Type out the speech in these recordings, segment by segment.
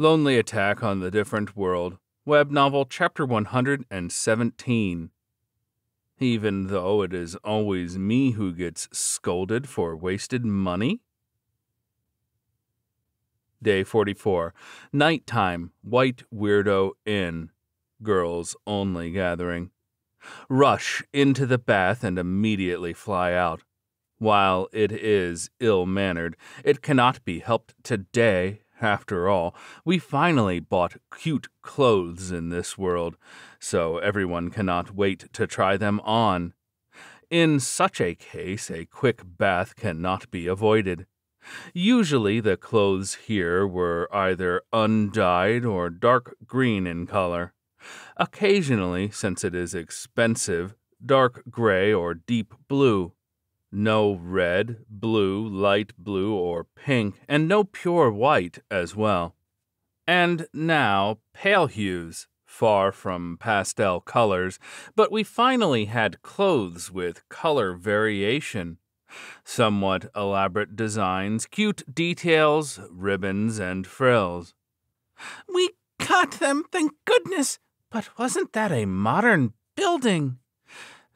Lonely Attack on the Different World, web novel chapter 117. Even though it is always me who gets scolded for wasted money? Day 44. Nighttime, White Weirdo Inn. Girls only gathering. Rush into the bath and immediately fly out. While it is ill-mannered, it cannot be helped today. After all, we finally bought cute clothes in this world, so everyone cannot wait to try them on. In such a case, a quick bath cannot be avoided. Usually the clothes here were either undyed or dark green in color. Occasionally, since it is expensive, dark gray or deep blue. No red, blue, light blue, or pink, and no pure white as well. And now, pale hues, far from pastel colors, but we finally had clothes with color variation. Somewhat elaborate designs, cute details, ribbons, and frills. We got them, thank goodness! But wasn't that a modern building?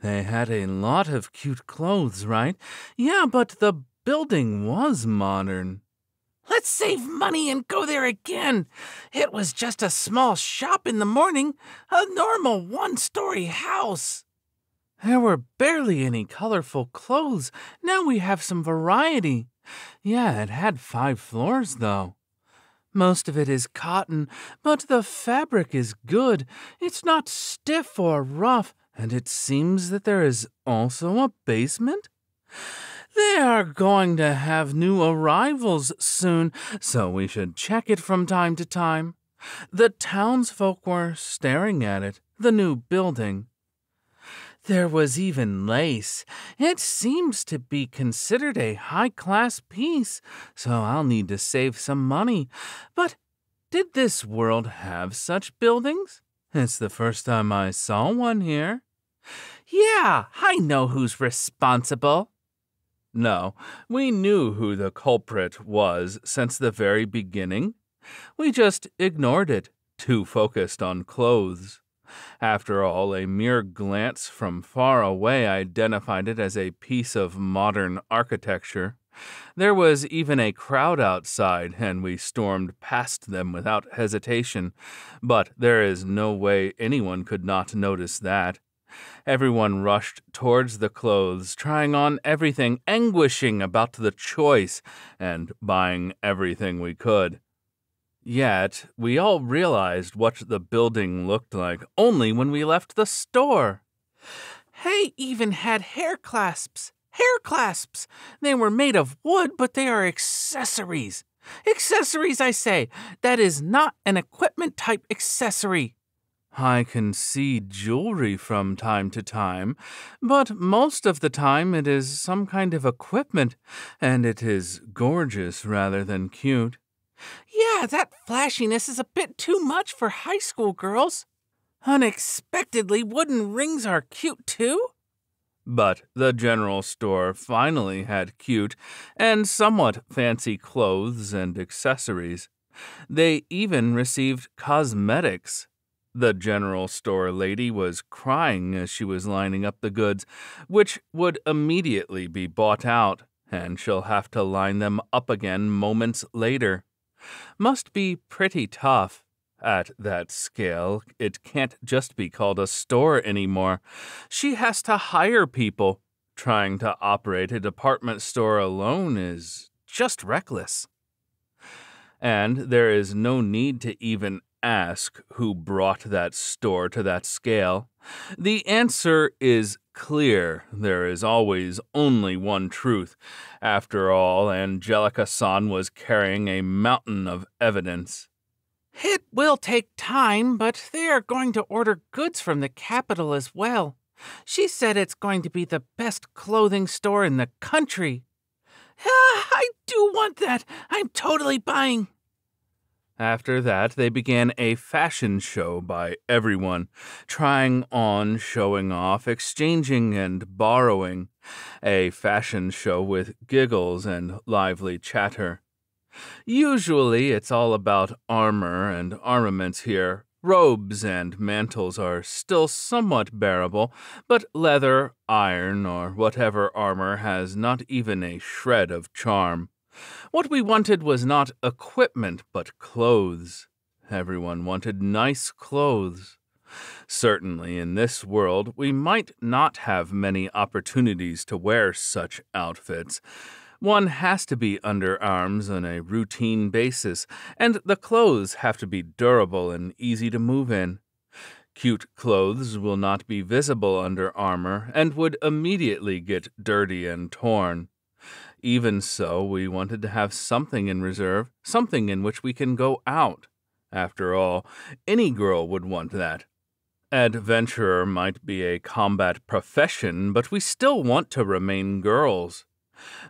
They had a lot of cute clothes, right? Yeah, but the building was modern. Let's save money and go there again. It was just a small shop in the morning, a normal one-story house. There were barely any colorful clothes. Now we have some variety. Yeah, it had 5 floors, though. Most of it is cotton, but the fabric is good. It's not stiff or rough. And it seems that there is also a basement? They are going to have new arrivals soon, so we should check it from time to time. The townsfolk were staring at it, the new building. There was even lace. It seems to be considered a high-class piece, so I'll need to save some money. But did this world have such buildings? It's the first time I saw one here. Yeah, I know who's responsible. No, we knew who the culprit was since the very beginning. We just ignored it, too focused on clothes. After all, a mere glance from far away identified it as a piece of modern architecture. There was even a crowd outside, and we stormed past them without hesitation. But there is no way anyone could not notice that. Everyone rushed towards the clothes, trying on everything, anguishing about the choice, and buying everything we could. Yet, we all realized what the building looked like only when we left the store. They even had hair clasps. Hair clasps! They were made of wood, but they are accessories. Accessories, I say. That is not an equipment-type accessory. I can see jewelry from time to time, but most of the time it is some kind of equipment, and it is gorgeous rather than cute. Yeah, that flashiness is a bit too much for high school girls. Unexpectedly, wooden rings are cute too. But the general store finally had cute and somewhat fancy clothes and accessories. They even received cosmetics. The general store lady was crying as she was lining up the goods, which would immediately be bought out, and she'll have to line them up again moments later. Must be pretty tough. At that scale, it can't just be called a store anymore. She has to hire people. Trying to operate a department store alone is just reckless. And there is no need to even ask who brought that store to that scale. The answer is clear. There is always only one truth. After all, Angelica-san was carrying a mountain of evidence. It will take time, but they are going to order goods from the capital as well. She said it's going to be the best clothing store in the country. I do want that. I'm totally buying. After that, they began a fashion show by everyone, trying on, showing off, exchanging, and borrowing. A fashion show with giggles and lively chatter. Usually it's all about armor and armaments here. Robes and mantles are still somewhat bearable, but leather, iron, or whatever armor has not even a shred of charm. What we wanted was not equipment, but clothes. Everyone wanted nice clothes. Certainly, in this world, we might not have many opportunities to wear such outfits. One has to be under arms on a routine basis, and the clothes have to be durable and easy to move in. Cute clothes will not be visible under armor and would immediately get dirty and torn. Even so, we wanted to have something in reserve, something in which we can go out. After all, any girl would want that. Adventurer might be a combat profession, but we still want to remain girls.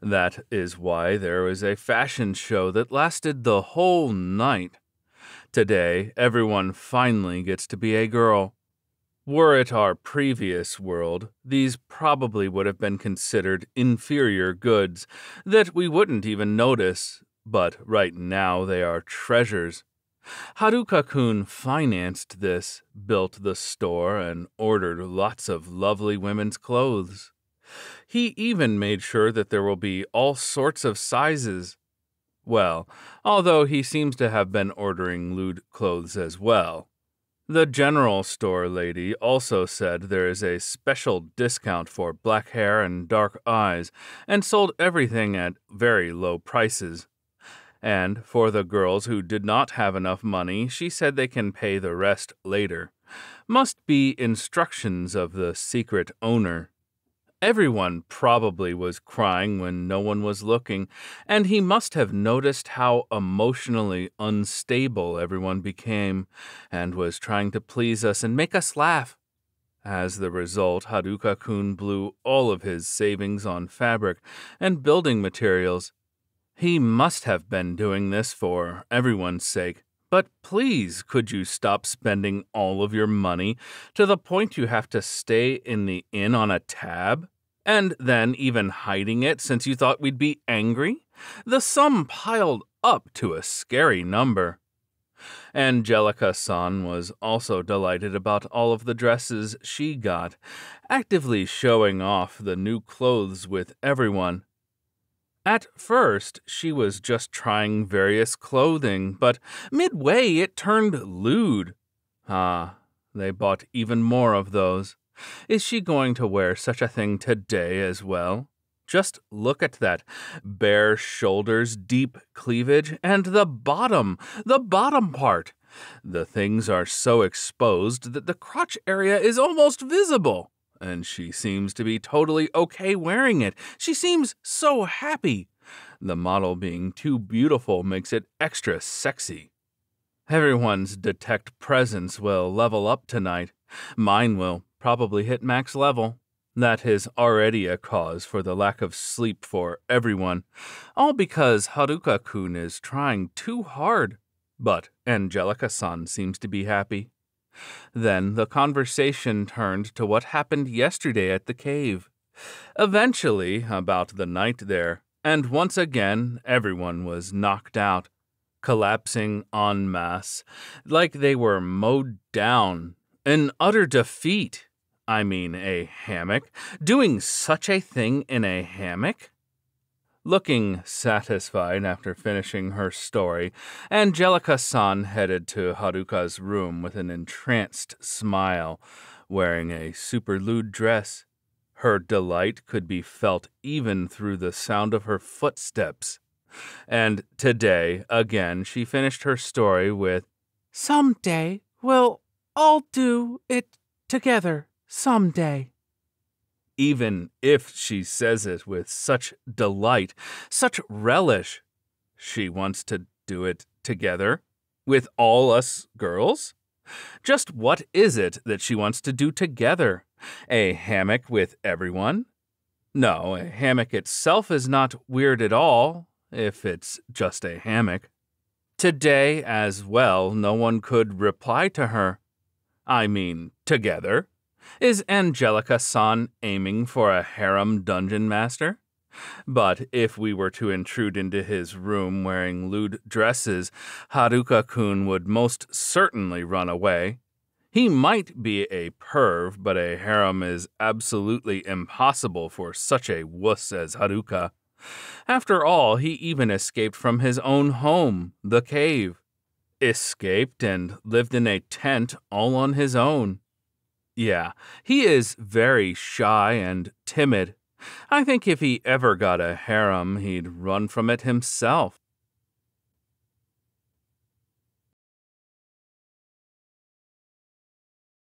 That is why there was a fashion show that lasted the whole night. Today, everyone finally gets to be a girl. Were it our previous world, these probably would have been considered inferior goods that we wouldn't even notice, but right now they are treasures. Haruka-kun financed this, built the store, and ordered lots of lovely women's clothes. He even made sure that there will be all sorts of sizes. Well, although he seems to have been ordering lewd clothes as well. The general store lady also said there is a special discount for black hair and dark eyes, and sold everything at very low prices. And for the girls who did not have enough money, she said they can pay the rest later. Must be instructions of the secret owner. Everyone probably was crying when no one was looking, and he must have noticed how emotionally unstable everyone became, and was trying to please us and make us laugh. As the result, Haruka-kun blew all of his savings on fabric and building materials. He must have been doing this for everyone's sake. But please, could you stop spending all of your money to the point you have to stay in the inn on a tab? And then even hiding it since you thought we'd be angry? The sum piled up to a scary number. Angelica-san was also delighted about all of the dresses she got, actively showing off the new clothes with everyone. At first, she was just trying various clothing, but midway it turned lewd. They bought even more of those. Is she going to wear such a thing today as well? Just look at that. Bare shoulders, deep cleavage, and the bottom part. The things are so exposed that the crotch area is almost visible. And she seems to be totally okay wearing it. She seems so happy. The model being too beautiful makes it extra sexy. Everyone's detect presence will level up tonight. Mine will probably hit max level. That is already a cause for the lack of sleep for everyone. All because Haruka-kun is trying too hard. But Angelica-san seems to be happy. Then the conversation turned to what happened yesterday at the cave. Eventually, about the night there, and once again everyone was knocked out, collapsing en masse, like they were mowed down. An utter defeat. I mean, a hammock? Doing such a thing in a hammock? Looking satisfied after finishing her story, Angelica-san headed to Haruka's room with an entranced smile, wearing a super lewd dress. Her delight could be felt even through the sound of her footsteps. And today, again, she finished her story with, "Someday we'll all do it together, someday." Even if she says it with such delight, such relish, she wants to do it together with all us girls? Just what is it that she wants to do together? A hammock with everyone? No, a hammock itself is not weird at all, if it's just a hammock. Today, as well, no one could reply to her. I mean, together. Is Angelica-san aiming for a harem dungeon master? But if we were to intrude into his room wearing lewd dresses, Haruka-kun would most certainly run away. He might be a perv, but a harem is absolutely impossible for such a wuss as Haruka. After all, he even escaped from his own home, the cave. Escaped and lived in a tent all on his own. Yeah, he is very shy and timid. I think if he ever got a harem, he'd run from it himself.